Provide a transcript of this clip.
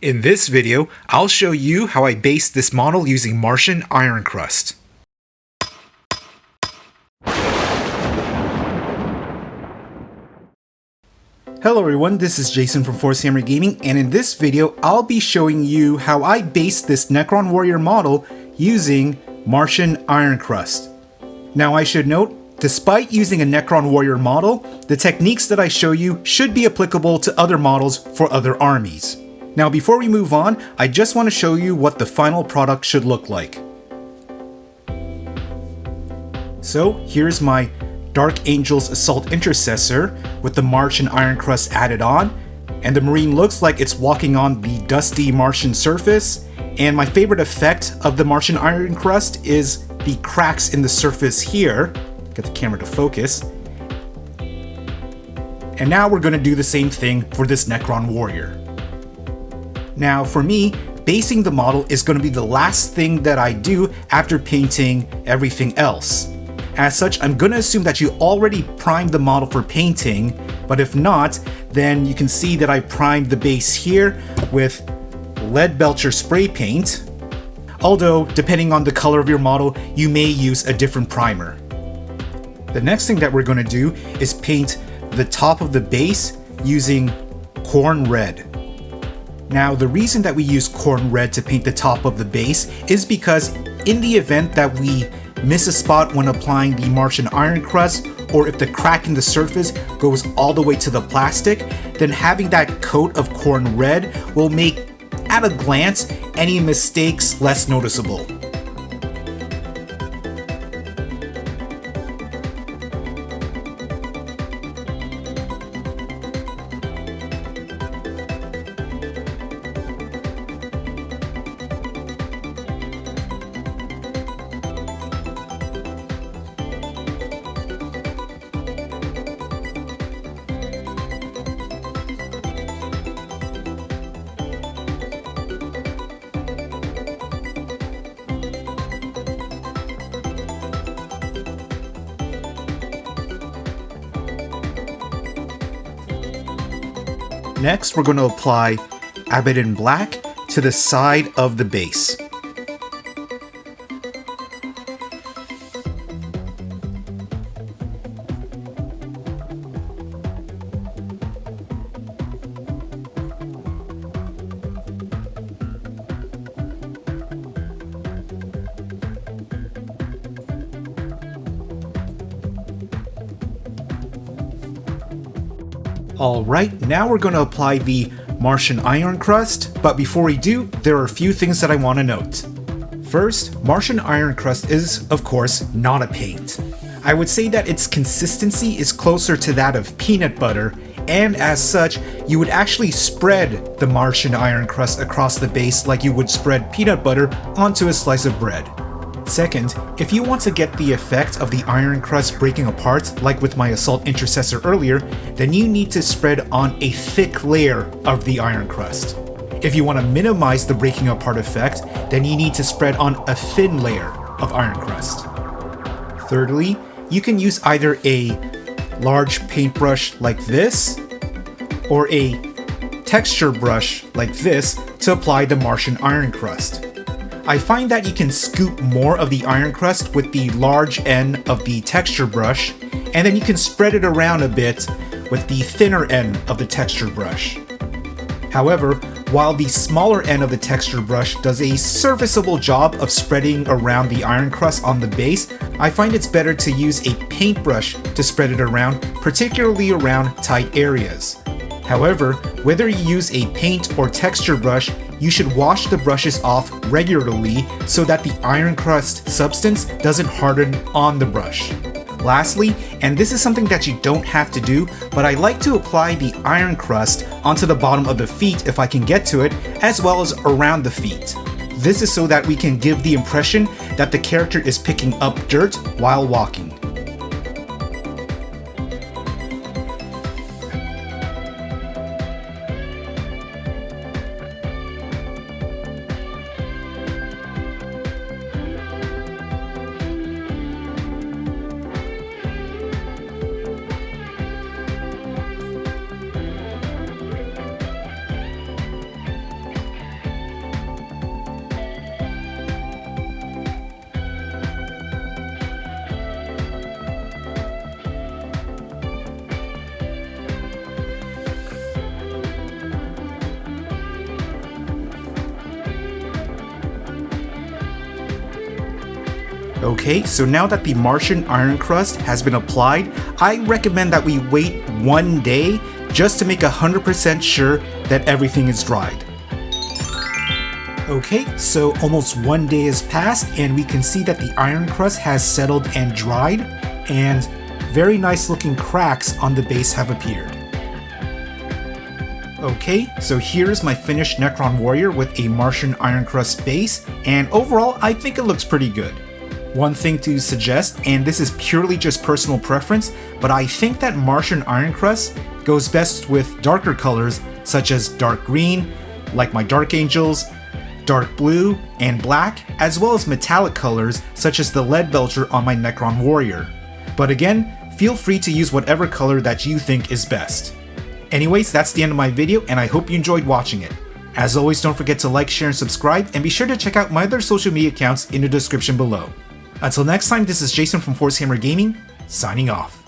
In this video, I'll show you how I based this model using Martian Ironcrust. Hello everyone, this is Jason from Warhammer Gaming, and in this video, I'll be showing you how I based this Necron Warrior model using Martian Ironcrust. Now I should note, despite using a Necron Warrior model, the techniques that I show you should be applicable to other models for other armies. Now before we move on, I just want to show you what the final product should look like. So here's my Dark Angel's Assault Intercessor with the Martian Ironcrust added on, and the Marine looks like it's walking on the dusty Martian surface, and my favorite effect of the Martian Ironcrust is the cracks in the surface here. Get the camera to focus. And now we're going to do the same thing for this Necron Warrior. Now for me, basing the model is going to be the last thing that I do after painting everything else. As such, I'm going to assume that you already primed the model for painting, but if not, then you can see that I primed the base here with Leadbelcher spray paint, although depending on the color of your model, you may use a different primer. The next thing that we're going to do is paint the top of the base using Khorne Red. Now, the reason that we use Khorne Red to paint the top of the base is because in the event that we miss a spot when applying the Martian Ironcrust, or if the crack in the surface goes all the way to the plastic, then having that coat of Khorne Red will make, at a glance, any mistakes less noticeable. Next, we're going to apply Abaddon Black to the side of the base. Alright, now we're going to apply the Martian Ironcrust, but before we do, there are a few things that I want to note. First, Martian Ironcrust is, of course, not a paint. I would say that its consistency is closer to that of peanut butter, and as such, you would actually spread the Martian Ironcrust across the base like you would spread peanut butter onto a slice of bread. Second, if you want to get the effect of the Ironcrust breaking apart, like with my Assault Intercessor earlier, then you need to spread on a thick layer of the Ironcrust. If you want to minimize the breaking apart effect, then you need to spread on a thin layer of Ironcrust. Thirdly, you can use either a large paintbrush like this, or a texture brush like this to apply the Martian Ironcrust. I find that you can scoop more of the Ironcrust with the large end of the texture brush, and then you can spread it around a bit with the thinner end of the texture brush. However, while the smaller end of the texture brush does a serviceable job of spreading around the Ironcrust on the base, I find it's better to use a paintbrush to spread it around, particularly around tight areas. However, whether you use a paint or texture brush, you should wash the brushes off regularly so that the Ironcrust substance doesn't harden on the brush. Lastly, and this is something that you don't have to do, but I like to apply the Ironcrust onto the bottom of the feet if I can get to it, as well as around the feet. This is so that we can give the impression that the character is picking up dirt while walking. Okay, so now that the Martian Ironcrust has been applied, I recommend that we wait 1 day just to make 100% sure that everything is dried. Okay, so almost 1 day has passed and we can see that the Ironcrust has settled and dried, and very nice looking cracks on the base have appeared. Okay, so here's my finished Necron Warrior with a Martian Ironcrust base, and overall I think it looks pretty good. One thing to suggest, and this is purely just personal preference, but I think that Martian Ironcrust goes best with darker colors such as dark green, like my Dark Angels, dark blue, and black, as well as metallic colors such as the Leadbelcher on my Necron Warrior. But again, feel free to use whatever color that you think is best. Anyways, that's the end of my video, and I hope you enjoyed watching it. As always, don't forget to like, share, and subscribe, and be sure to check out my other social media accounts in the description below. Until next time, this is Jason from Force Hammer Gaming, signing off.